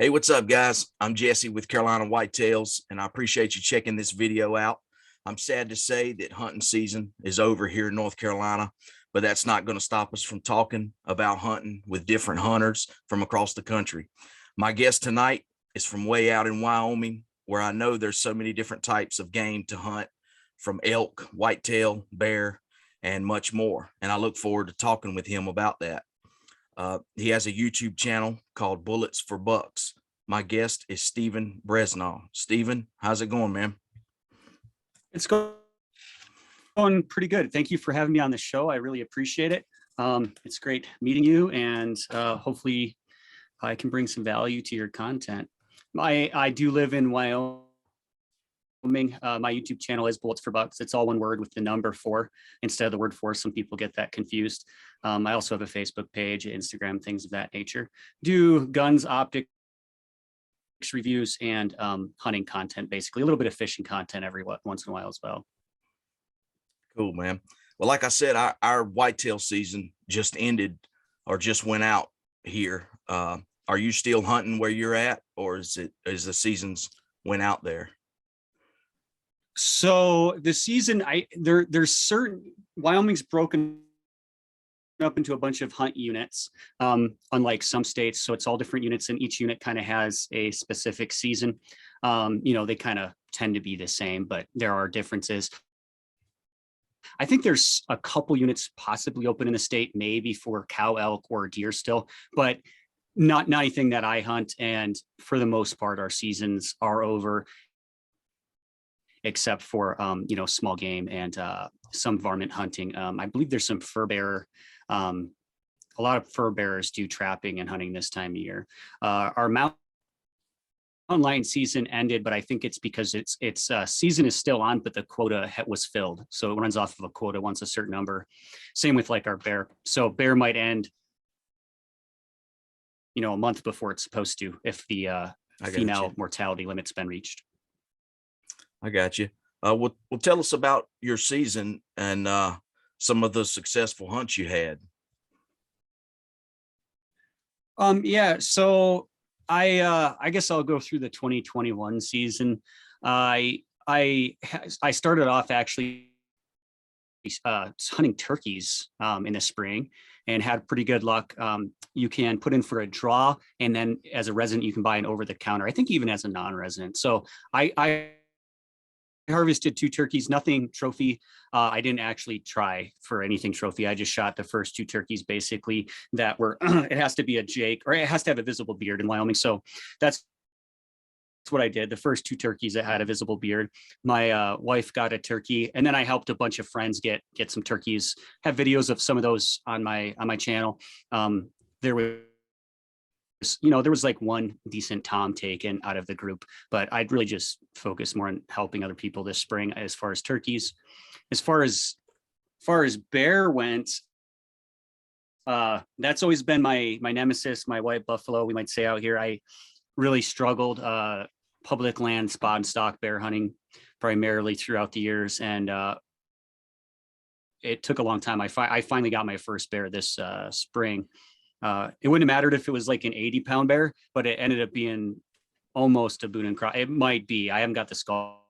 Hey, what's up, guys? I'm Jesse with Carolina Whitetails, and I appreciate you checking this video out. I'm sad to say that hunting season is over here in North Carolina, but that's not going to stop us from talking about hunting with different hunters from across the country. My guest tonight is from way out in Wyoming, where I know there's so many different types of game to hunt, from elk, whitetail, bear, and much more. And I look forward to talking with him about that. He has a YouTube channel called Bullets for Bucks. My guest is Stephen Breznau. Stephen, how's it going, man? It's going pretty good. Thank you for having me on the show. I really appreciate it. It's great meeting you, and hopefully I can bring some value to your content. I do live in Wyoming. My YouTube channel is Bullets for Bucks. It's all one word with the number 4 instead of the word 4. Some people get that confused. I also have a Facebook page, Instagram, things of that nature. Do guns, optics reviews, and hunting content, basically a little bit of fishing content every once in a while as well. Cool, man. Well, like I said, our whitetail season just ended or just went out here. Are you still hunting where you're at, or is the seasons went out there? So the season, there's certain, Wyoming's broken up into a bunch of hunt units, unlike some states. So it's all different units, and each unit kind of has a specific season. They kind of tend to be the same, but there are differences. I think there's a couple units possibly open in the state, maybe for cow, elk, or deer still, but not anything that I hunt. And for the most part, our seasons are over, except for small game and some varmint hunting. I believe there's some fur bearer. A lot of fur bearers do trapping and hunting this time of year. Our mountain lion season ended, but I think it's because its season is still on, but the quota was filled. So it runs off of a quota once a certain number. Same with like our bear. So bear might end, a month before it's supposed to, if the female mortality limit's been reached. I got you. Well, tell us about your season and some of the successful hunts you had. Yeah, so I guess I'll go through the 2021 season. I started off actually hunting turkeys in the spring and had pretty good luck. You can put in for a draw, and then as a resident, you can buy an over the counter. I think even as a non-resident. So I harvested 2 turkeys, nothing trophy. I didn't actually try for anything trophy. I just shot the first 2 turkeys basically that were, it has to be a Jake, or it has to have a visible beard in Wyoming. So that's what I did. The first 2 turkeys that had a visible beard. My wife got a turkey, and then I helped a bunch of friends get some turkeys. Have videos of some of those on my channel. There was like one decent tom taken out of the group, but I'd really just focus more on helping other people this spring as far as turkeys. As far as bear went, that's always been my nemesis, my white buffalo, we might say out here. I really struggled public land spot and stock bear hunting primarily throughout the years, and it took a long time. I finally got my first bear this spring. It wouldn't have mattered if it was like an 80-pound bear, but it ended up being almost a Boone and Cross. It might be. I haven't got the skull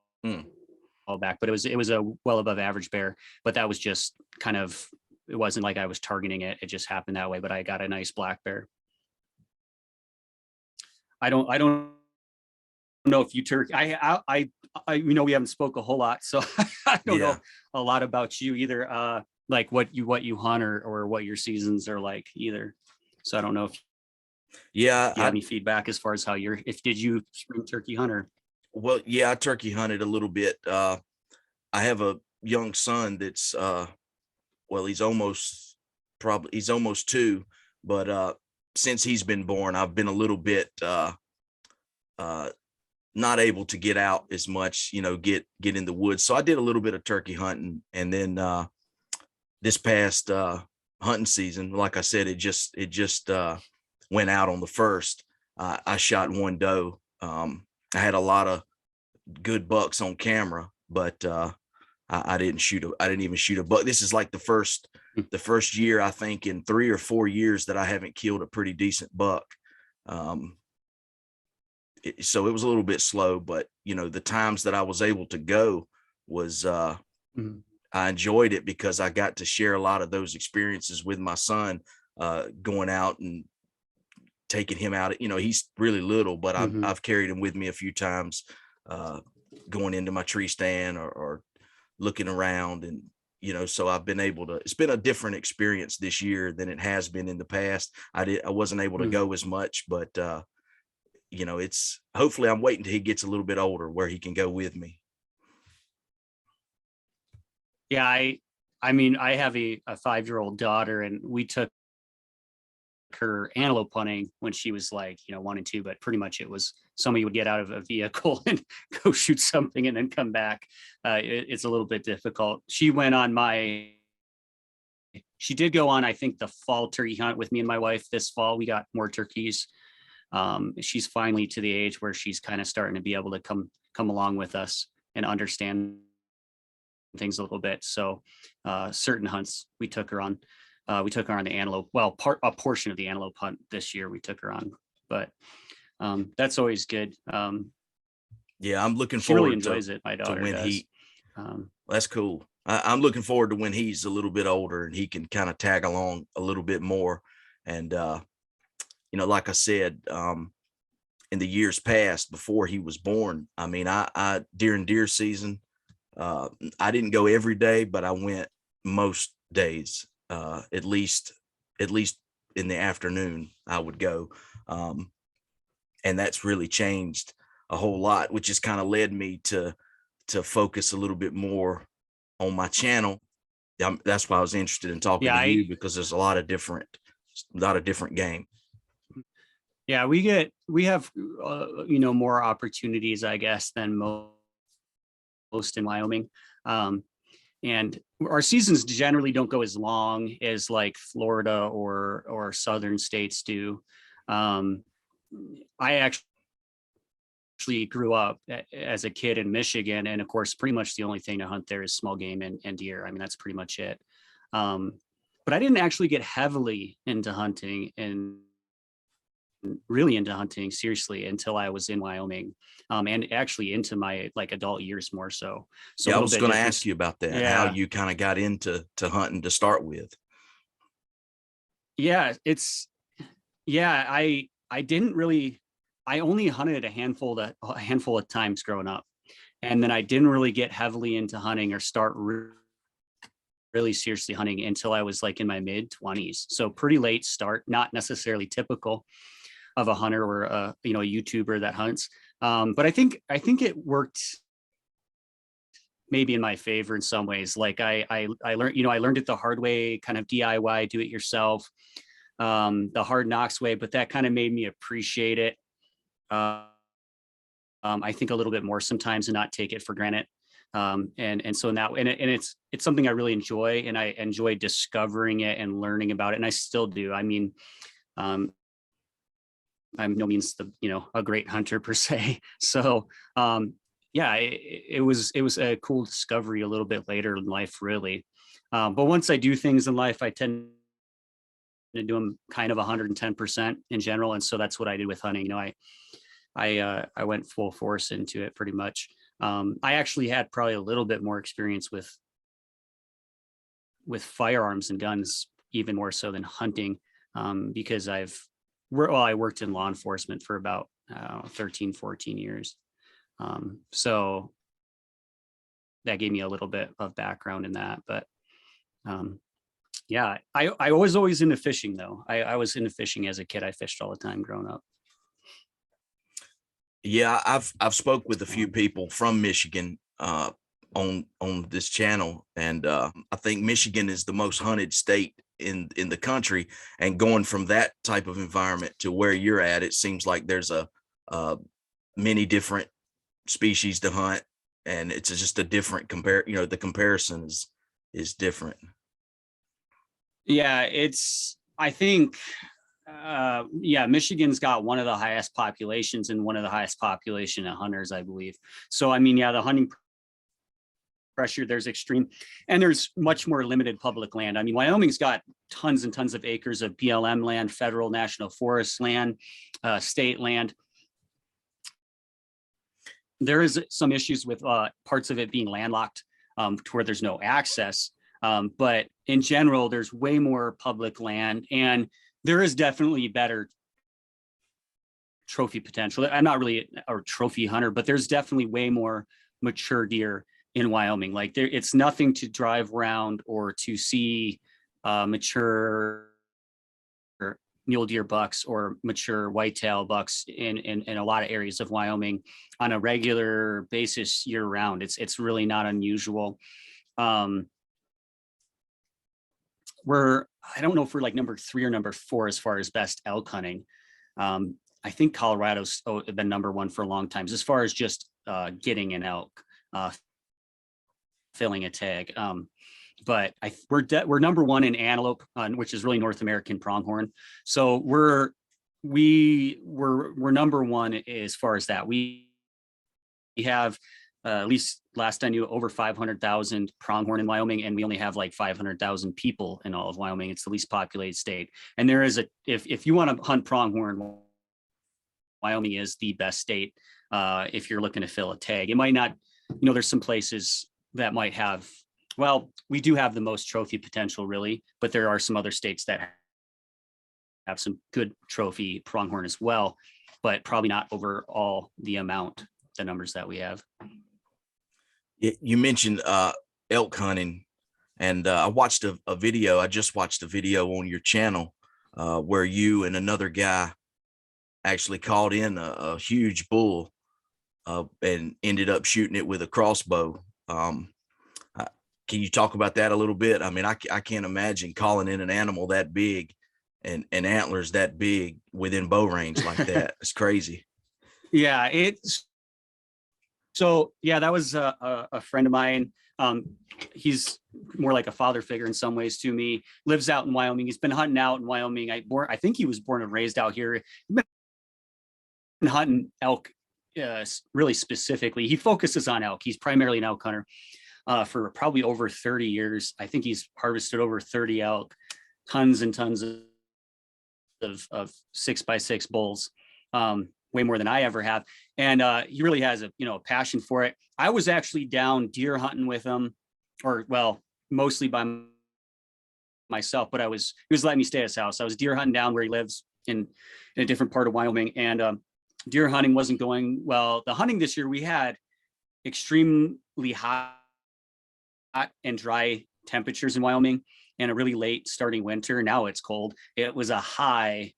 back, but it was a well above average bear. But that was just kind of, it wasn't like I was targeting it. It just happened that way. But I got a nice black bear. I don't know if you turkey. We haven't spoke a whole lot, so I don't know a lot about you either. Like what you hunt or what your seasons are like either. So I don't know if you have any feedback as far as how did you spring turkey hunter? Well, yeah, I turkey hunted a little bit. I have a young son that's he's almost 2, but since he's been born, I've been a little bit not able to get out as much, get in the woods. So I did a little bit of turkey hunting, and then this past hunting season, like I said, it just went out on the 1st. I shot 1 doe. I had a lot of good bucks on camera, but I didn't even shoot a buck. This is like the first year, I think, in 3 or 4 years that I haven't killed a pretty decent buck. so it was a little bit slow, but the times that I was able to go was, Mhm. I enjoyed it because I got to share a lot of those experiences with my son, going out and taking him out. He's really little, but Mhm. I've carried him with me a few times, uh, going into my tree stand, or looking around. And, so I've been able to, it's been a different experience this year than it has been in the past. I wasn't able to Mhm. go as much, but, it's, hopefully I'm waiting till he gets a little bit older where he can go with me. Yeah, I mean, I have a 5-year-old daughter, and we took her antelope hunting when she was like, 1 and 2, but pretty much it was somebody would get out of a vehicle and go shoot something and then come back. It's a little bit difficult. She did go on, I think, the fall turkey hunt with me and my wife this fall. We got more turkeys. She's finally to the age where she's kind of starting to be able to come along with us and understand things a little bit. So certain hunts we took her on. We took her on the antelope. Well, a portion of the antelope hunt this year we took her on, but that's always good. Yeah, I'm looking She really forward to enjoys it. My to daughter when does. he Um, that's cool. I'm looking forward to when he's a little bit older and he can kind of tag along a little bit more. And, like I said, in the years past before he was born, I mean, I during deer season, uh, I didn't go every day, but I went most days, at least in the afternoon I would go. Um, and that's really changed a whole lot, which has kind of led me to focus a little bit more on my channel. That's why I was interested in talking yeah, to you, because there's a lot of different game. yeah, we have more opportunities, I guess, than most in Wyoming. Um, and our seasons generally don't go as long as like Florida or southern states do. Um, I actually grew up as a kid in Michigan, and of course, pretty much the only thing to hunt there is small game and deer. I mean, that's pretty much it. Um, but I didn't actually get heavily into hunting and really into hunting seriously until I was in Wyoming, and actually into my like adult years more so. So a Yeah, I little was bit going to different. ask you about that, how Yeah, you kind of got into hunting to start with. yeah, yeah. I didn't really. I only hunted a handful of times growing up, and then I didn't really get heavily into hunting or start really seriously hunting until I was like in my mid 20s. So pretty late start, not necessarily typical of a hunter or a YouTuber that hunts. But I think it worked maybe in my favor in some ways. Like I learned I learned it the hard way, kind of DIY, do it yourself, the hard knocks way. But that kind of made me appreciate it. Uh, I think a little bit more sometimes and not take it for granted. And so now it's something I really enjoy, and I enjoy discovering it and learning about it, and I still do. I mean, um, I'm no means a great hunter per se. So yeah, it was a cool discovery a little bit later in life, really. But once I do things in life, I tend to do them kind of 110% in general, and so that's what I did with hunting. I went full force into it pretty much. I actually had probably a little bit more experience with firearms and guns, even more so than hunting, because I worked in law enforcement for about 13, 14 years. So that gave me a little bit of background in that. But um, yeah, I was always into fishing though. I was into fishing as a kid. I fished all the time growing up. Yeah, I've spoke with a few Um, people from Michigan, on this channel, and I think Michigan is the most hunted state in the country. And going from that type of environment to where you're at, it seems like there's a many different species to hunt, and it's just a different the comparison is different. yeah, I think yeah, Michigan's got one of the highest populations and one of the highest population of hunters, I believe. So I mean, yeah, the hunting pressure there's extreme, and there's much more limited public land. I mean, Wyoming's got tons and tons of acres of BLM land, federal national forest land, state land. there is some issues with parts of it being landlocked to where there's no access. But in general, there's way more public land, and there is definitely better trophy potential. I'm not really a trophy hunter, but there's definitely way more mature deer in Wyoming. Like it's nothing to drive around or to see mature mule deer bucks or mature whitetail bucks in a lot of areas of Wyoming on a regular basis year round. It's really not unusual. I don't know if we're like number 3 or number 4 as far as best elk hunting. I think Colorado's been number 1 for a long time as far as just getting an elk, filling a tag. But we're number 1 in antelope, which is really North American pronghorn. So we're number 1 as far as that. We have at least last I knew over 500,000 pronghorn in Wyoming, and we only have like 500,000 people in all of Wyoming. It's the least populated state, and there is if you want to hunt pronghorn, Wyoming is the best state if you're looking to fill a tag. It might not, there's some places that might have. Well, we do have the most trophy potential, really, but there are some other states that have some good trophy pronghorn as well, but probably not overall the numbers that we have. You mentioned elk hunting, and I watched a video. I just watched a video on your channel where you and another guy actually called in a huge bull and ended up shooting it with a crossbow. Can you talk about that a little bit? I mean, I can't imagine calling in an animal that big and antlers that big within bow range like that. It's crazy. Yeah, that was a friend of mine. He's more like a father figure in some ways to me. Lives out in Wyoming. He's been hunting out in Wyoming. I think he was born and raised out here. He's been hunting elk really specifically. He focuses on elk. He's primarily an elk hunter for probably over 30 years. I think he's harvested over 30 elk, tons and tons of 6x6 bulls. Way more than I ever have. And he really has a passion for it. I was actually down deer hunting with him, or mostly by myself, but he was letting me stay at his house. I was deer hunting down where he lives in a different part of Wyoming, and deer hunting wasn't going well. The hunting this year, we had extremely hot and dry temperatures in Wyoming and a really late starting winter. Now it's cold. It was a high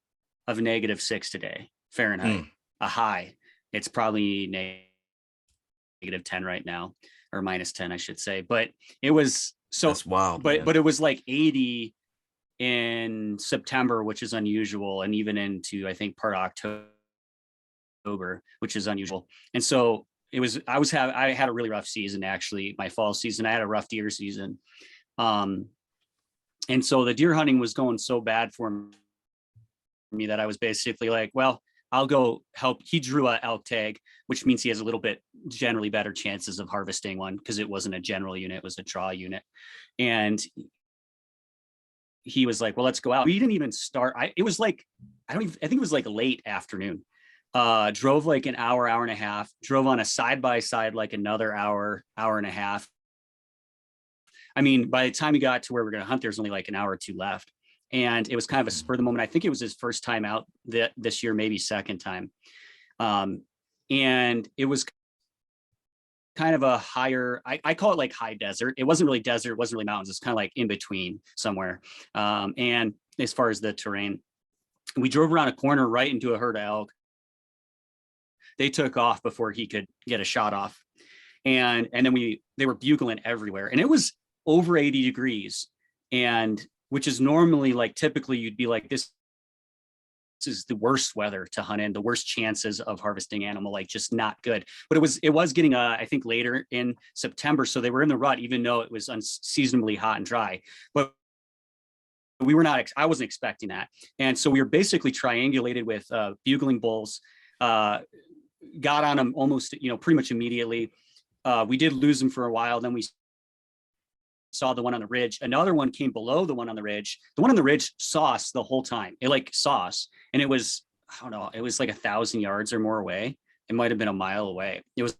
of -6 today, Fahrenheit. A high. It's probably -10 right now, or -10, I should say. But it was so. That's wild. But it was like 80 in September, which is unusual, and even into I think part of October, which is unusual. And so it was. I had a really rough season actually. My fall season, I had a rough deer season, and so the deer hunting was going so bad for me that I was basically like, well, I'll go help. He drew a elk tag, which means he has a little bit generally better chances of harvesting one because it wasn't a general unit, it was a draw unit. And he was like, well, let's go out. We didn't even start. It was like, I think it was like late afternoon. Drove like an hour and a half, drove on a side-by-side like another hour and a half. I mean, by the time we got to where we're going to hunt, there's only like an hour or two left. And it was kind of a spur of the moment. I think it was his first time out this year, maybe second time. And it was kind of a higher, I call it like high desert. It wasn't really desert. It wasn't really mountains. It's kind of like in between somewhere. And as far as the terrain, we drove around a corner right into a herd of elk. They took off before he could get a shot off. And then they were bugling everywhere. And it was over 80 degrees. And which is normally like, typically you'd be like, this is the worst weather to hunt in, the worst chances of harvesting animal, like just not good. But it was getting, I think later in September. So they were in the rut, even though it was unseasonably hot and dry, but we were not, I wasn't expecting that. And so we were basically triangulated with bugling bulls, got on them almost, pretty much immediately. We did lose them for a while. Then we saw the one on the ridge. Another one came below the one on the ridge. The one on the ridge saw us the whole time. It like saw us, and it was, I don't know, it was like 1,000 yards or more away. It might've been a mile away. It was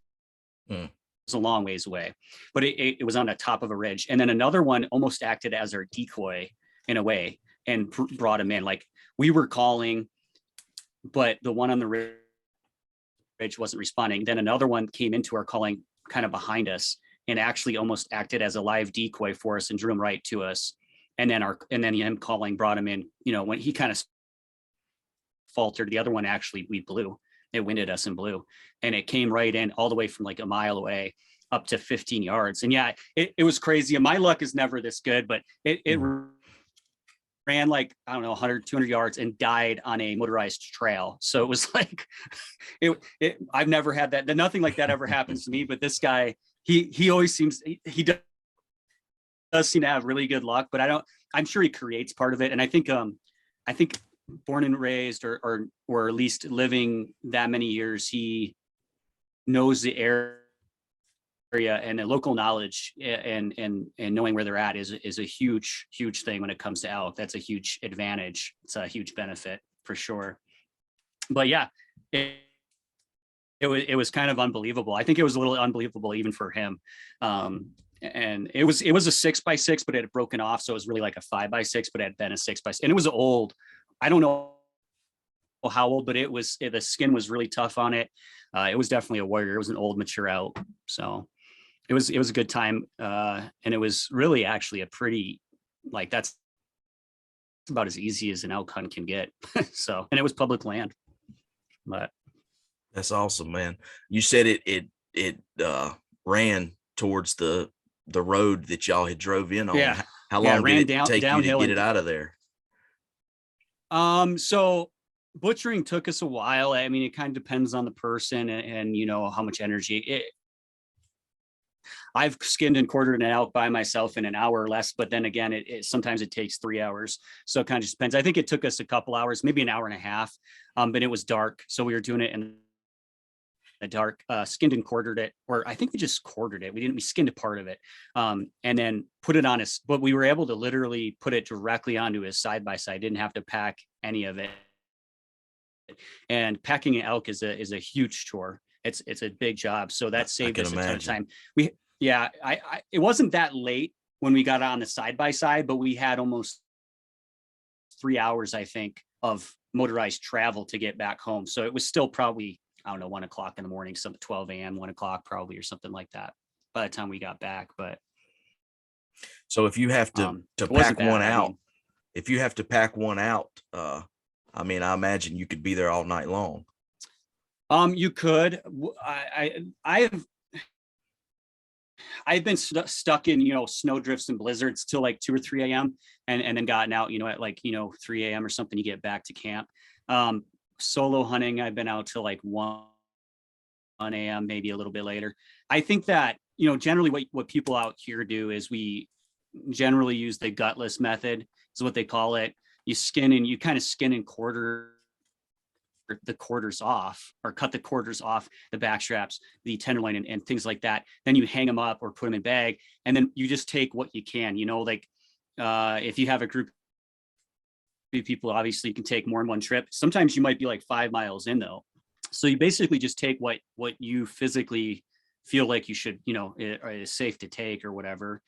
Hmm. was a long ways away, but it was on the top of a ridge. And then another one almost acted as our decoy in a way and brought him in. Like we were calling, but the one on the ridge wasn't responding. Then another one came into our calling kind of behind us and actually almost acted as a live decoy for us and drew him right to us. And then him calling brought him in, when he kind of faltered, the other one actually we blew. It winded us and blew. And it came right in all the way from like a mile away up to 15 yards. And yeah, it was crazy. And my luck is never this good, but it ran like, I don't know, 100, 200 yards and died on a motorized trail. So it was like, I've never had that. Nothing like that ever happens to me, but this guy, he always seems, he does seem to have really good luck, but I'm sure he creates part of it. And I think born and raised or at least living that many years, he knows the area and the local knowledge and knowing where they're at is a huge thing when it comes to elk. That's a huge advantage. It's a huge benefit for sure. But yeah, it was kind of unbelievable. I think it was a little unbelievable even for him. And it was a 6x6, but it had broken off. So it was really like a 5x6, but it had been a 6x6, and it was old. I don't know how old, but the skin was really tough on it. It was definitely a warrior. It was an old, mature elk. So it was a good time. And it was really actually a pretty, like, that's about as easy as an elk hunt can get. So, and it was public land, but. That's awesome, man. You said it ran towards the road that y'all had drove in on. Yeah. How long did it take you to get it and, out of there? So butchering took us a while. I mean, it kind of depends on the person and how much energy. I've skinned and quartered an elk by myself in an hour or less, but then again, sometimes it takes 3 hours. So it kind of just depends. I think it took us a couple hours, maybe an hour and a half, but it was dark. So we were doing it in the dark, skinned and quartered it, or I think we just quartered it. We skinned a part of it, and then put it on his, but we were able to literally put it directly onto his side-by-side. Didn't have to pack any of it. And packing an elk is a huge chore. It's a big job. So that saved us a ton of time. It wasn't that late when we got on the side-by-side, but we had almost 3 hours, I think, of motorized travel to get back home. So it was still probably, I don't know, 1 o'clock in the morning, some 12 a.m., 1 o'clock probably, or something like that by the time we got back. But so if you have to pack one out, if you have to pack one out, I mean, I imagine you could be there all night long. You could. I've been stuck in, snow drifts and blizzards till like 2 or 3 a.m. and then gotten out, at like, 3 a.m. or something to get back to camp. Solo hunting, I've been out till like 1 a.m., maybe a little bit later. I think that, generally what people out here do is we generally use the gutless method, is what they call it. You kind of skin and quarter the quarters off, or cut the quarters off the back straps, the tenderloin and things like that. Then you hang them up or put them in bag, and then you just take what you can, like if you have a group of people, obviously you can take more in one trip. Sometimes you might be like 5 miles in though. So you basically just take what you physically feel like you should, is safe to take or whatever.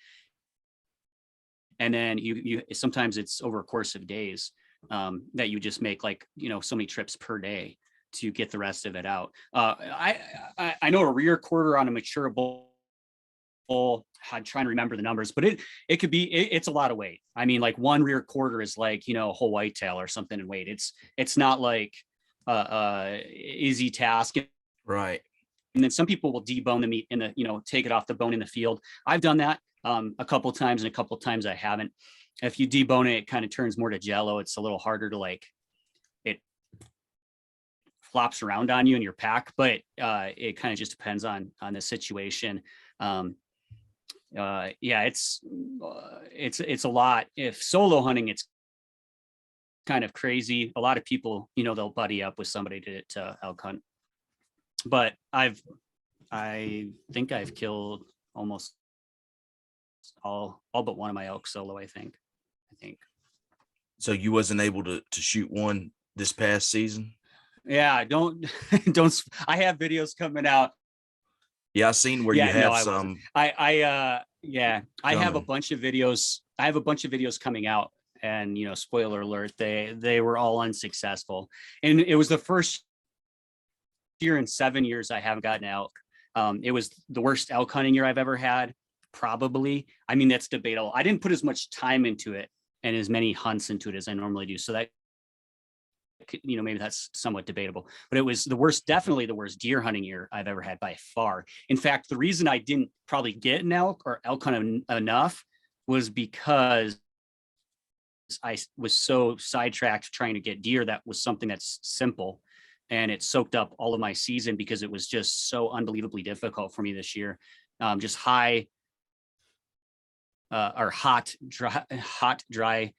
And then you sometimes it's over a course of days that you just make like, so many trips per day to get the rest of it out. I know a rear quarter on a mature bull, I'm trying to remember the numbers, but it could be, it's a lot of weight. I mean, like one rear quarter is like, a whole whitetail or something in weight. It's not like easy task. Right. And then some people will debone the meat in the, take it off the bone in the field. I've done that a couple of times, and a couple of times I haven't. If you debone it, it kind of turns more to jello. It's a little harder to it flops around on you in your pack, but it kind of just depends on the situation. It's a lot. If solo hunting, it's kind of crazy. A lot of people, they'll buddy up with somebody to elk hunt. But I think I've killed almost all but one of my elk solo, I think. So you wasn't able to shoot one this past season? Yeah, don't I have videos coming out Yeah, I seen where you Yeah, no, have I wasn't. some Yeah, I have a coming. bunch of videos. I have a bunch of videos coming out, and spoiler alert, they were all unsuccessful. And it was the first year in 7 years I haven't gotten elk. It was the worst elk hunting year I've ever had, probably. I mean, that's debatable. I didn't put as much time into it and as many hunts into it as I normally do. So that, maybe that's somewhat debatable, but it was the worst, definitely the worst deer hunting year I've ever had by far. In fact, the reason I didn't probably get an elk or elk hunt enough was because I was so sidetracked trying to get deer. That was something that's simple, and it soaked up all of my season because it was just so unbelievably difficult for me this year. Just high or hot, dry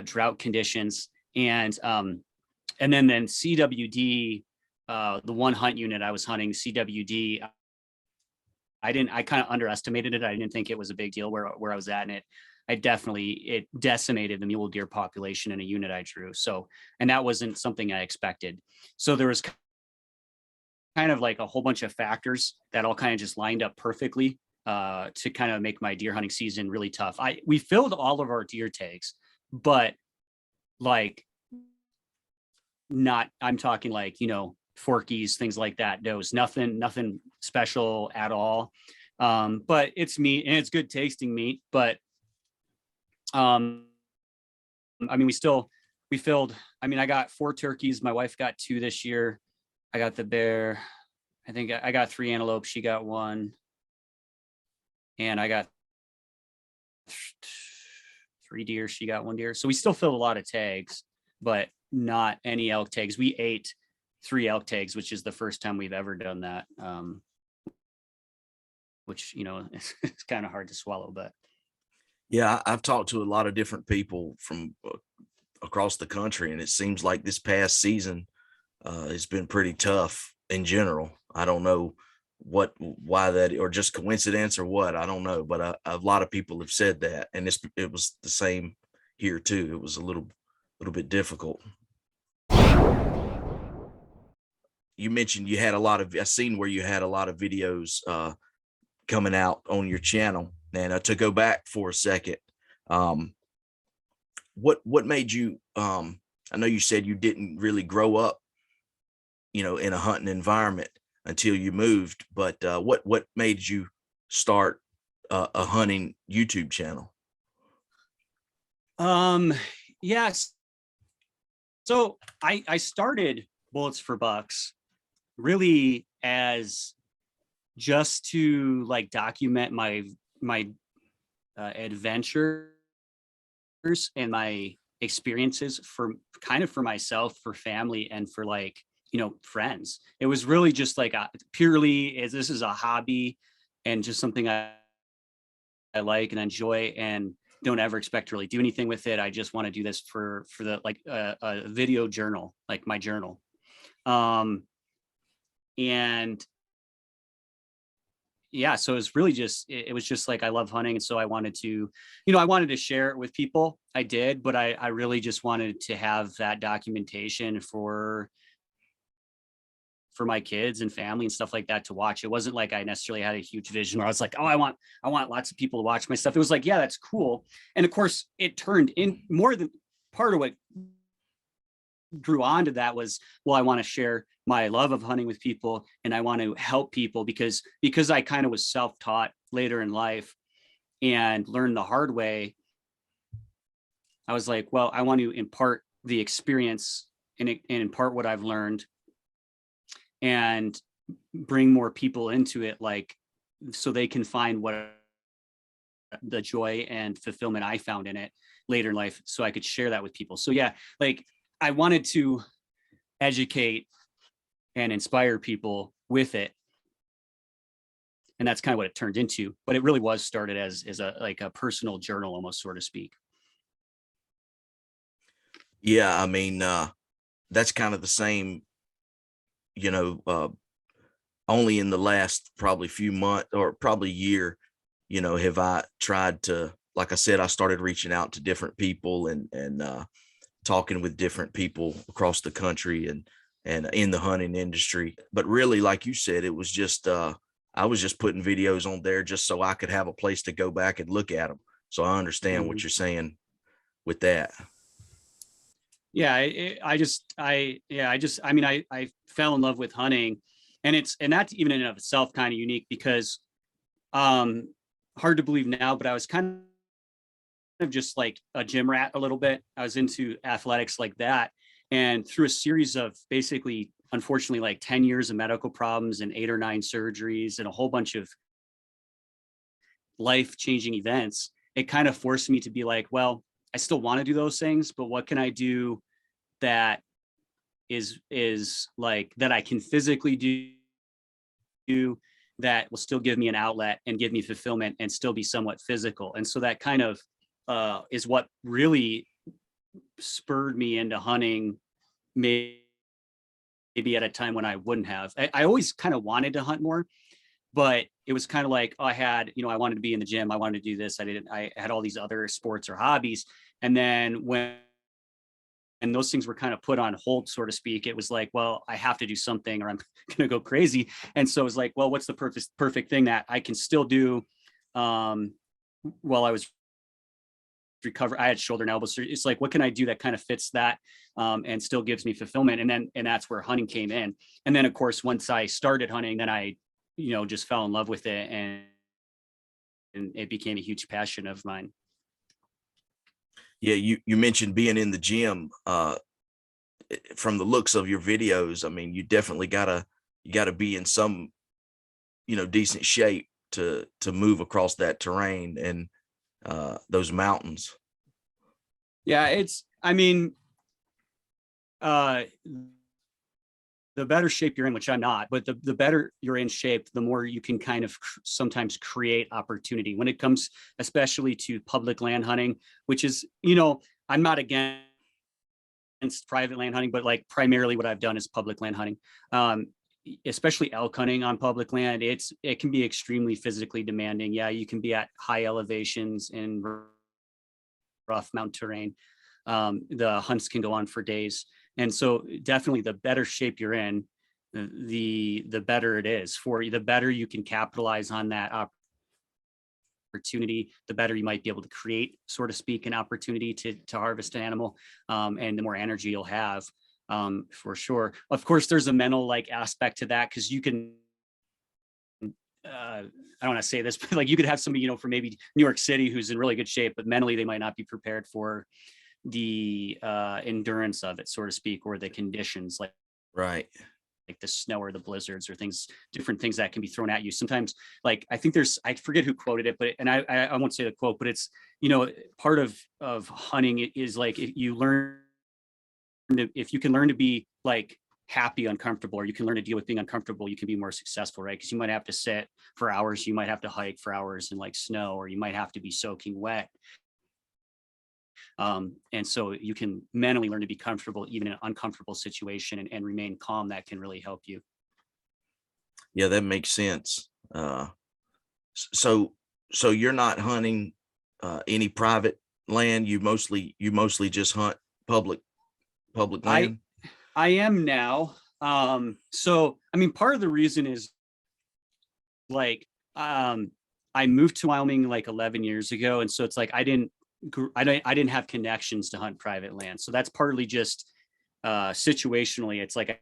drought conditions, and then CWD, the one hunt unit I was hunting, CWD. I kind of underestimated it. I didn't think it was a big deal where I was at, and it decimated the mule deer population in a unit I drew. So, and that wasn't something I expected. So there was kind of like a whole bunch of factors that all kind of just lined up perfectly to kind of make my deer hunting season really tough. We filled all of our deer tags, but like not, I'm talking like, forkies, things like that. There was nothing special at all. But it's meat and it's good tasting meat. But I mean, we filled, I mean, I got 4 turkeys. My wife got 2 this year. I got the bear. I think I got 3 antelopes. She got 1. And I got 3 deer. She got 1 deer. So we still filled a lot of tags, but not any elk tags. We ate 3 elk tags, which is the first time we've ever done that. Which, it's kind of hard to swallow, but. Yeah, I've talked to a lot of different people from across the country, and it seems like this past season has been pretty tough in general. I don't know why that, or just coincidence or what, I don't know, but a lot of people have said that, and it was the same here too. It was a little bit difficult. You mentioned you had I seen where you had a lot of videos coming out on your channel. And to go back for a second, what made you, I know you said you didn't really grow up, in a hunting environment until you moved, but what made you start a hunting YouTube channel? Yes. So I started Bullets for Bucks really as just to like document my adventures and my experiences for myself, for family, and for friends. It was really just like purely as this is a hobby and just something I like and enjoy, and don't ever expect to really do anything with it. I just want to do this for the a video journal, like my journal. And yeah, so it's really just, it was just like, I love hunting. And so I wanted to, I wanted to share it with people. I did, but I really just wanted to have that documentation for my kids and family and stuff like that to watch. It wasn't like I necessarily had a huge vision where I was like, oh, I want lots of people to watch my stuff. It was like, yeah, that's cool. And of course it turned in more than part of what grew on to that was, well, I want to share my love of hunting with people, and I want to help people because I kind of was self-taught later in life and learned the hard way. I was like, well, I want to impart the experience and impart what I've learned and bring more people into it, like, so they can find what the joy and fulfillment I found in it later in life, so I could share that with people. So yeah, like I wanted to educate and inspire people with it. And that's kind of what it turned into, but it really was started as a personal journal, almost, so to speak. Yeah, I mean, that's kind of the same, only in the last probably few months or probably year, have I tried to, like I said, I started reaching out to different people and talking with different people across the country and in the hunting industry. But really, like you said, it was just I was just putting videos on there just so I could have a place to go back and look at them. So I understand what Mhm. you're saying with that. Yeah, I mean, I fell in love with hunting, and that's even in and of itself kind of unique because, um, hard to believe now, but I was kind of just like a gym rat a little bit. I was into athletics like that. And through a series of basically, unfortunately, like 10 years of medical problems and 8 or 9 surgeries and a whole bunch of life changing events, it kind of forced me to be like, well, I still want to do those things, but what can I do that is like that I can physically do that will still give me an outlet and give me fulfillment and still be somewhat physical. And so that kind of is what really spurred me into hunting, maybe at a time when I wouldn't have. I always kind of wanted to hunt more, but it was kind of like, oh, I had, I wanted to be in the gym. I wanted to do this. I had all these other sports or hobbies. And then and those things were kind of put on hold, so to speak, it was like, well, I have to do something or I'm going to go crazy. And so it was like, well, what's the perfect thing that I can still do while I was recover. I had shoulder and elbow surgery. It's like, what can I do that kind of fits that and still gives me fulfillment? And that's where hunting came in. And then of course, once I started hunting, then I, just fell in love with it and it became a huge passion of mine. Yeah, you mentioned being in the gym. From the looks of your videos, I mean, you gotta be in some, decent shape to move across that terrain and those mountains. Yeah, I mean, uh, the better shape you're in, which I'm not, but the better you're in shape, the more you can kind of sometimes create opportunity when it comes, especially to public land hunting, which is, I'm not against private land hunting, but like primarily what I've done is public land hunting. Especially elk hunting on public land, it can be extremely physically demanding. Yeah, you can be at high elevations in rough mountain terrain. The hunts can go on for days, and so definitely the better shape you're in, the better it is for you. The better you can capitalize on that opportunity, the better you might be able to create, so to speak, an opportunity to harvest an animal, and the more energy you'll have, for sure. Of course, there's a mental like aspect to that because you can. I don't want to say this, but like you could have somebody, from maybe New York City who's in really good shape, but mentally they might not be prepared for the endurance of it, so to speak, or the conditions Right. like the snow or the blizzards or different things that can be thrown at you. Sometimes, like I think I forget who quoted it, but and I won't say the quote, but it's part of hunting is like if you can learn to be like happy uncomfortable, or you can learn to deal with being uncomfortable, you can be more successful, right? Because you might have to sit for hours, you might have to hike for hours in like snow, or you might have to be soaking wet. And so you can mentally learn to be comfortable even in an uncomfortable situation and remain calm. That can really help you. Yeah, that makes sense. So so you're not hunting any private land. You mostly just hunt public public I land. I am now. So I mean, part of the reason is like I moved to Wyoming like 11 years ago, and so it's like I didn't have connections to hunt private land. So that's partly just situationally. It's like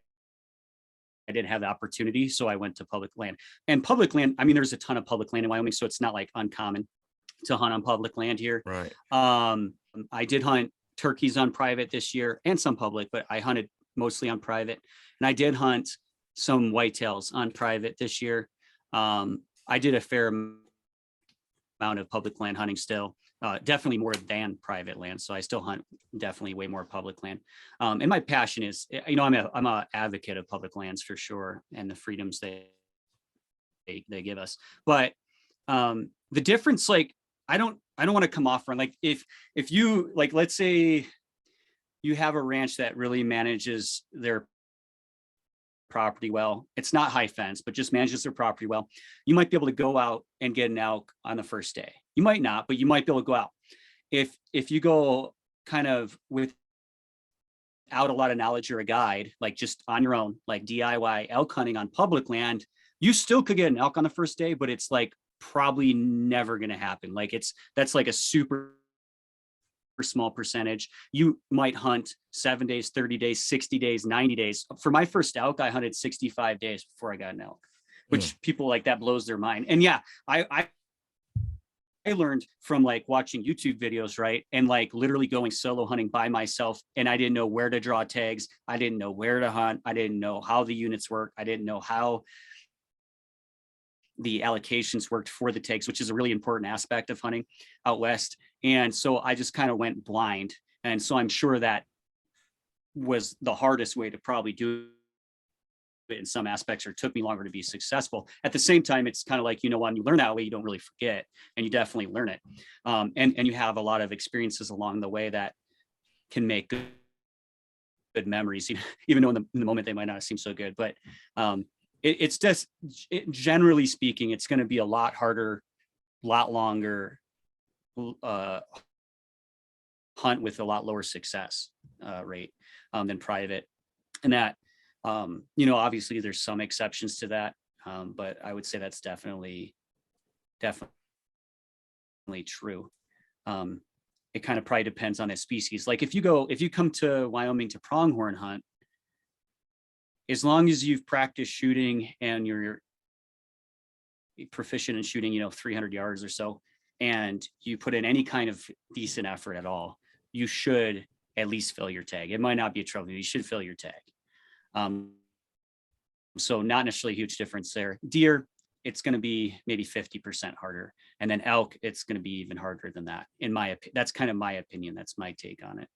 I didn't have the opportunity, so I went to public land. And public land, I mean, there's a ton of public land in Wyoming, so it's not like uncommon to hunt on public land here. Right. I did hunt turkeys on private this year and some public, but I hunted mostly on private. And I did hunt some whitetails on private this year. I did a fair amount of public land hunting still, definitely more than private land. So I still hunt definitely way more public land. And my passion is, I'm a advocate of public lands for sure, and the freedoms they give us. But the difference, like, I don't want to come off on like if you like, let's say you have a ranch that really manages their property well. It's not high fence, but just manages their property well. You might be able to go out and get an elk on the first day. You might not, but you might be able to go out. If you go kind of without a lot of knowledge or a guide, like just on your own, like DIY elk hunting on public land, You still could get an elk on the first day, but it's like probably never going to happen. Like that's like a super small percentage. You might hunt 7 days, 30 days, 60 days, 90 days. For my first elk, I hunted 65 days before I got an elk, which people like that blows their mind. And yeah, I learned from like watching YouTube videos, right? And like literally going solo hunting by myself. And I didn't know where to draw tags. I didn't know where to hunt. I didn't know how the units work. I didn't know how the allocations worked for the tags, which is a really important aspect of hunting out west. And so I just kind of went blind. And so I'm sure that was the hardest way to probably do it in some aspects, or took me longer to be successful. At the same time, it's kind of like, when you learn that way, you don't really forget, and you definitely learn it. And you have a lot of experiences along the way that can make good memories, even though in the moment they might not seem so good. But it's just, generally speaking, it's going to be a lot harder, lot longer hunt with a lot lower success rate than private. And that, obviously there's some exceptions to that, but I would say that's definitely true. It kind of probably depends on the species. Like if you come to Wyoming to pronghorn hunt, as long as you've practiced shooting and you're proficient in shooting, 300 yards or so, and you put in any kind of decent effort at all, you should at least fill your tag. It might not be a trophy, but you should fill your tag. So not necessarily a huge difference there. Deer, it's going to be maybe 50% harder. And then elk, it's going to be even harder than that. In my opinion, that's kind of my opinion. That's my take on it.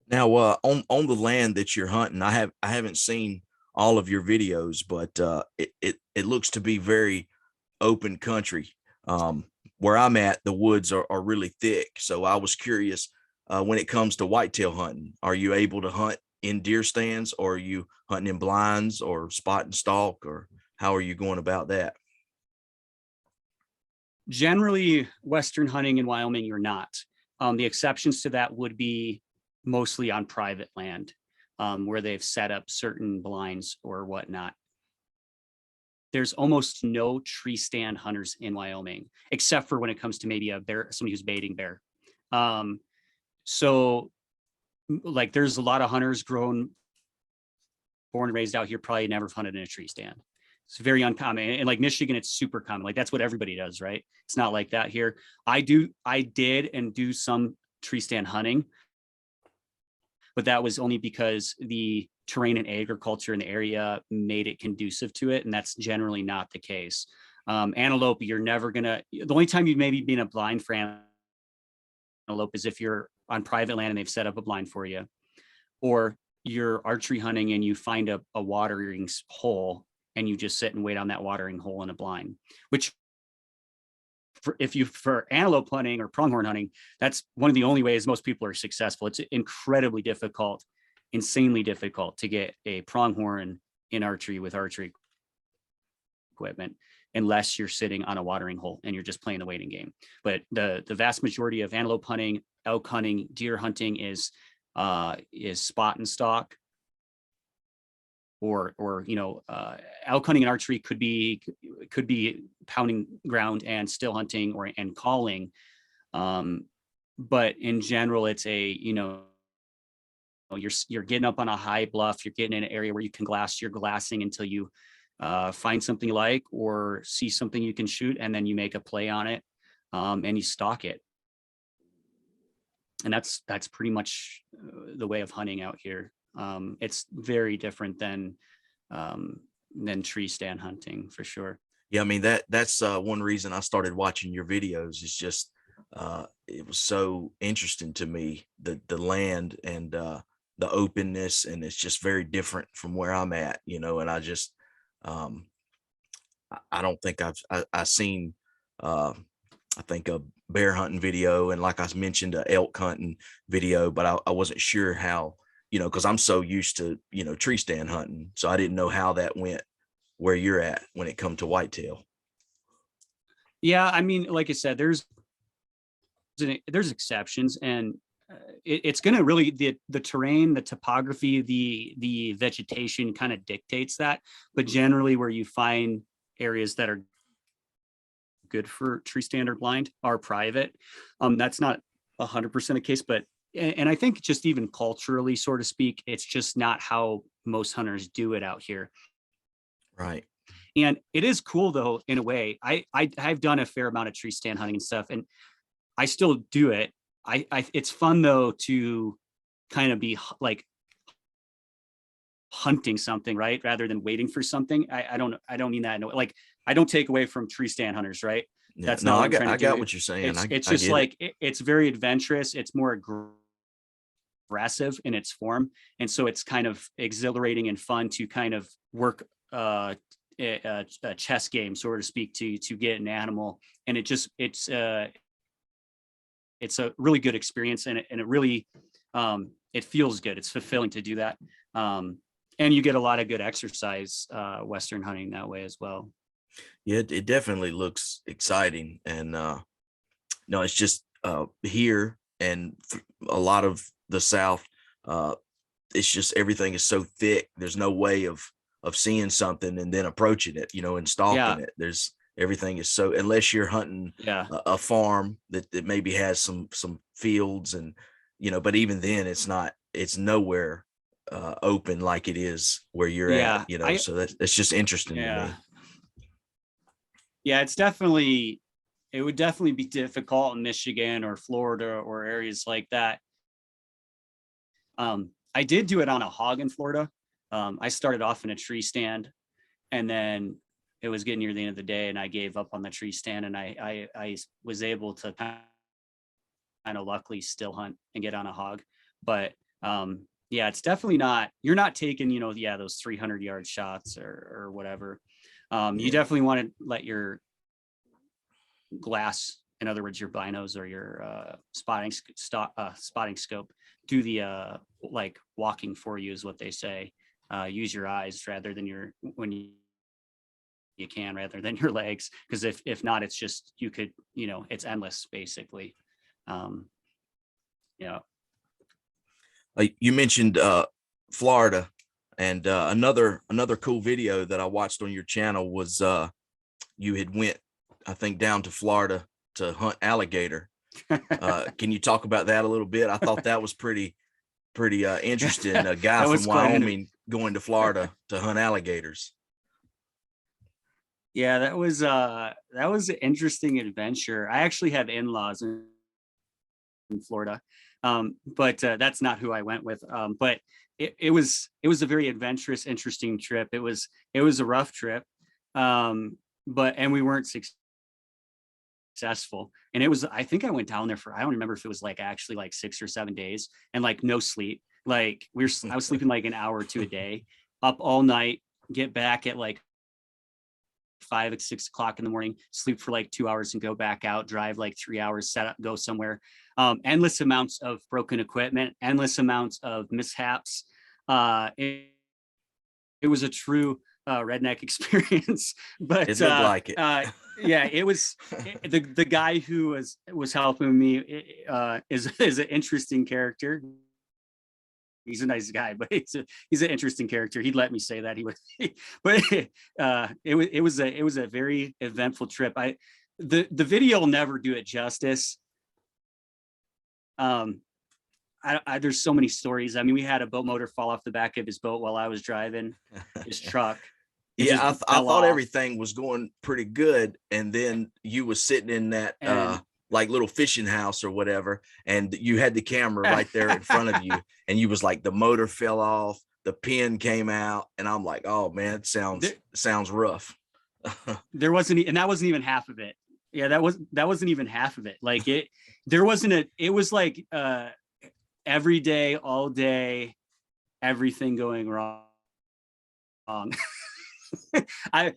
Now, on the land that you're hunting, I haven't seen all of your videos, but it looks to be very open country. Where I'm at, the woods are really thick. So I was curious, when it comes to whitetail hunting, are you able to hunt in deer stands, or are you hunting in blinds or spot and stalk, or how are you going about that? Generally, Western hunting in Wyoming, you're not. The exceptions to that would be mostly on private land, where they've set up certain blinds or whatnot. There's almost no tree stand hunters in Wyoming, except for when it comes to maybe a bear, somebody who's baiting bear. So like there's a lot of hunters born and raised out here, probably never hunted in a tree stand. It's very uncommon. And like Michigan, it's super common. Like that's what everybody does, right? It's not like that here. I did and do some tree stand hunting, but that was only because the terrain and agriculture in the area made it conducive to it. And that's generally not the case. Antelope, you're never gonna, the only time you maybe be in a blind for antelope is if you're on private land and they've set up a blind for you, or you're archery hunting and you find a watering hole and you just sit and wait on that watering hole in a blind, which for antelope hunting or pronghorn hunting, that's one of the only ways most people are successful. It's incredibly difficult, insanely difficult to get a pronghorn in archery with archery equipment, unless you're sitting on a watering hole and you're just playing the waiting game. But the vast majority of antelope hunting, elk hunting, deer hunting is spot and stalk, or elk hunting and archery could be pounding ground and still hunting and calling. But in general, it's you're getting up on a high bluff, you're getting in an area where you can you're glassing until you find something you like or see something you can shoot, and then you make a play on it, and you stalk it. And that's pretty much the way of hunting out here. It's very different than tree stand hunting, for sure. Yeah, I mean that's one reason I started watching your videos. Is just it was so interesting to me, the land and the openness, and it's just very different from where I'm at, and I just I don't think I've seen I think a bear hunting video, and like I mentioned, a elk hunting video, but I wasn't sure how, because I'm so used to, tree stand hunting. So I didn't know how that went where you're at when it come to whitetail. Yeah, I mean, like I said, there's exceptions, and it's going to really, the terrain, the topography, the vegetation kind of dictates that. But generally where you find areas that are good for tree stand or blind are private. That's not 100% a case, but, and I think just even culturally, so to speak, it's just not how most hunters do it out here. Right. And it is cool though, in a way. I've done a fair amount of tree stand hunting and stuff, and I still do it. It's fun though to kind of be like hunting something, right? Rather than waiting for something. I don't mean that. Like, I don't take away from tree stand hunters, right? Yeah. That's No, not what I I'm got, trying to I do. got what you're saying. It's I just get like, it. it's very adventurous. It's more aggressive in its form. And so it's kind of exhilarating and fun to kind of work a chess game, so to speak, to get an animal. And it's a really good experience, and it really, it feels good. It's fulfilling to do that. And you get a lot of good exercise, Western hunting that way as well. Yeah, it definitely looks exciting. And no, it's just here and a lot of the South, it's just everything is so thick. There's no way of seeing something and then approaching it, and stalking Yeah. it. There's Everything is so, unless you're hunting Yeah. a farm that maybe has some fields, and but even then it's nowhere open like it is where you're at, Yeah. so that's just interesting to Yeah. me. Yeah. It would definitely be difficult in Michigan or Florida or areas like that. I did do it on a hog in Florida. I started off in a tree stand, and then it was getting near the end of the day, and I gave up on the tree stand, and I was able to kind of luckily still hunt and get on a hog. But yeah, it's definitely not, you're not taking, those 300-yard shots or whatever. You Yeah. definitely want to let your glass, in other words, your binos or your spotting scope, do the like walking for you, is what they say. Use your eyes rather than when you can, rather than your legs, because if not, it's just, you could, it's endless basically. Yeah. You mentioned Florida, and another cool video that I watched on your channel was you had went, I think, down to Florida to hunt alligator. Can you talk about that a little bit? I thought that was pretty interesting. A guy from Wyoming going to Florida to hunt alligators. Yeah, that was an interesting adventure. I actually have in-laws in Florida, but that's not who I went with. But it was a very adventurous, interesting trip. It was a rough trip, and we weren't successful. And I think I went down there for, I don't remember if it was like actually like 6 or 7 days, and like no sleep. Like I was sleeping like an hour or two a day, up all night, get back at like 5 or 6 o'clock in the morning, sleep for like 2 hours and go back out, drive like 3 hours, set up, go somewhere. Endless amounts of broken equipment, endless amounts of mishaps. It was a true redneck experience, but It looked like it. yeah, it was. The guy who was helping me is an interesting character. He's a nice guy, but he's an interesting character. He'd let me say that he would, but it was a very eventful trip. The video will never do it justice. There's so many stories. I mean, we had a boat motor fall off the back of his boat while I was driving his truck. Yeah, I thought everything was going pretty good, and then you was sitting in that like little fishing house or whatever, and you had the camera right there in front of you, and you was like, the motor fell off, the pin came out, and I'm like, oh man, it sounds rough. There wasn't, and that wasn't even half of it. Yeah, that wasn't even half of it. Like it was like every day, all day, everything going wrong. I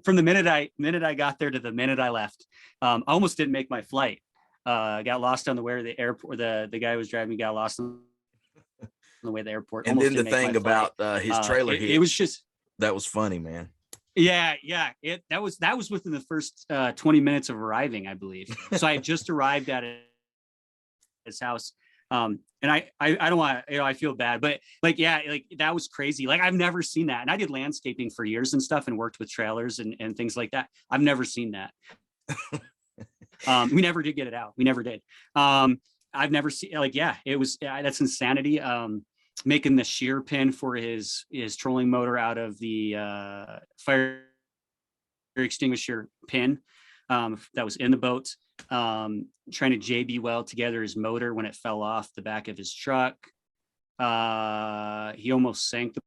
from the minute I got there to the minute I left, I almost didn't make my flight. Got lost on the way to the airport. The guy who was driving me got lost on the way to the airport. And then the thing about his trailer hitch, it was just, that was funny, man. Yeah. That was within the first 20 minutes of arriving, I believe. So I had just arrived at his house. And I don't want to, I feel bad, but like, yeah, like that was crazy. Like I've never seen that. And I did landscaping for years and stuff and worked with trailers and things like that. I've never seen that. We never did get it out. We never did. I've never seen, like, yeah, that's insanity. Making the shear pin for his trolling motor out of the fire extinguisher pin that was in the boat. Trying to JB weld together his motor when it fell off the back of his truck. He almost sank the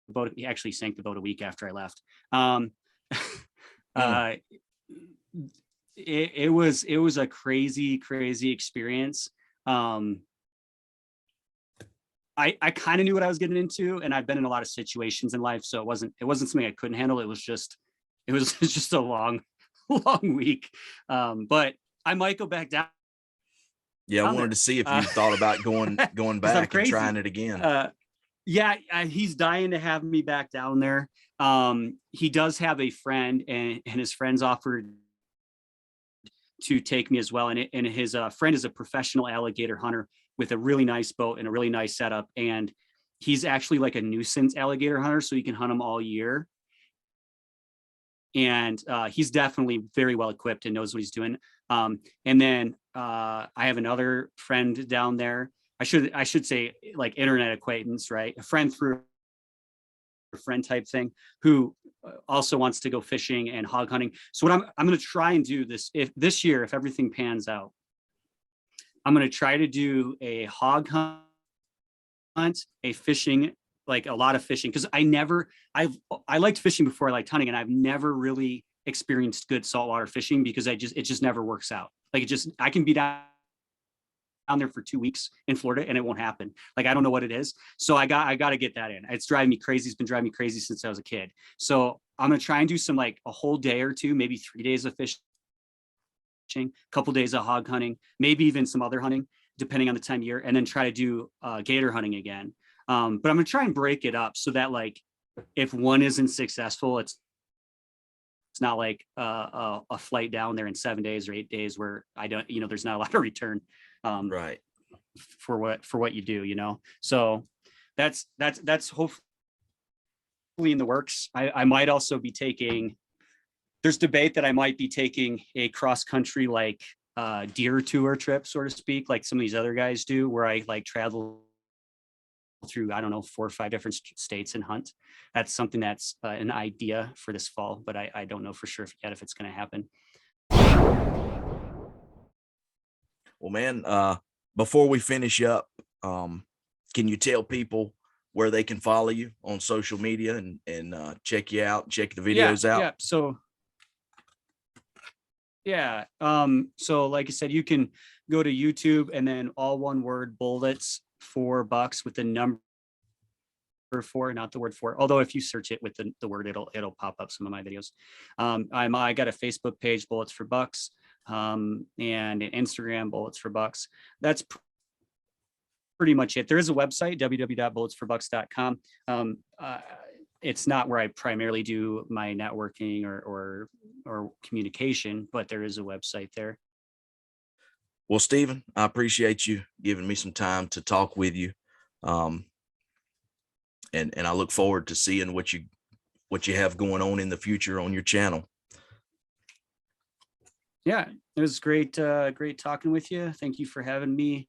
boat. He actually sank the boat a week after I left. It was a crazy experience. I kind of knew what I was getting into, and I've been in a lot of situations in life, so it wasn't something I couldn't handle. It was just a long week. But I might go back down. Yeah, I wanted to see if you thought about going back and trying it again. Yeah, he's dying to have me back down there. He does have a friend, and his friends offered to take me as well. And his friend is a professional alligator hunter with a really nice boat and a really nice setup. And he's actually like a nuisance alligator hunter, so he can hunt them all year. And he's definitely very well equipped and knows what he's doing. And then I have another friend down there. I should say like internet acquaintance, right? A friend through a friend type thing, who also wants to go fishing and hog hunting. So what I'm going to try and do this year, if everything pans out, I'm going to try to do a hog hunt, a fishing, like a lot of fishing, because I liked fishing before I liked hunting, and I've never really experienced good saltwater fishing because it just never works out. Like I can be down there for 2 weeks in Florida and it won't happen. Like I don't know what it is. So I got to get that in. It's driving me crazy. It's been driving me crazy since I was a kid. So I'm going to try and do some, like a whole day or two, maybe 3 days of fishing, a couple days of hog hunting, maybe even some other hunting, depending on the time of year, and then try to do gator hunting again. But I'm going to try and break it up so that, like, if one isn't successful, it's not like a flight down there in 7 days or 8 days where there's not a lot of return right. for what you do, So that's hopefully in the works. I might also be there's debate that I might be taking a cross country, like deer tour trip, so to speak, like some of these other guys do, where I like travel through, I don't know, 4 or 5 different states and hunt. That's something that's an idea for this fall, but I don't know for sure yet if it's going to happen. Well, man, before we finish up, can you tell people where they can follow you on social media and check you out, check the videos out? Yeah. So like I said, you can go to YouTube and then all one word, bullets $4 with the number 4, not the word 4. Although if you search it with the word, it'll pop up some of my videos. I got a Facebook page, Bullets for Bucks, and an Instagram, Bullets for Bucks. That's pretty much it. There is a website, www.bulletsforbucks.com. It's not where I primarily do my networking or communication, but there is a website there. Well, Stephen, I appreciate you giving me some time to talk with you. And I look forward to seeing what you have going on in the future on your channel. Yeah, it was great talking with you. Thank you for having me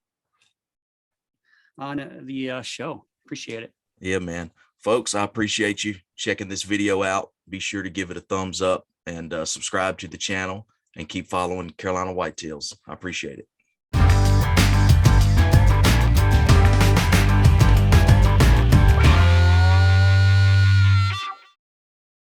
on the show. Appreciate it. Yeah, man. Folks, I appreciate you checking this video out. Be sure to give it a thumbs up and subscribe to the channel and keep following Carolina Whitetails. I appreciate it.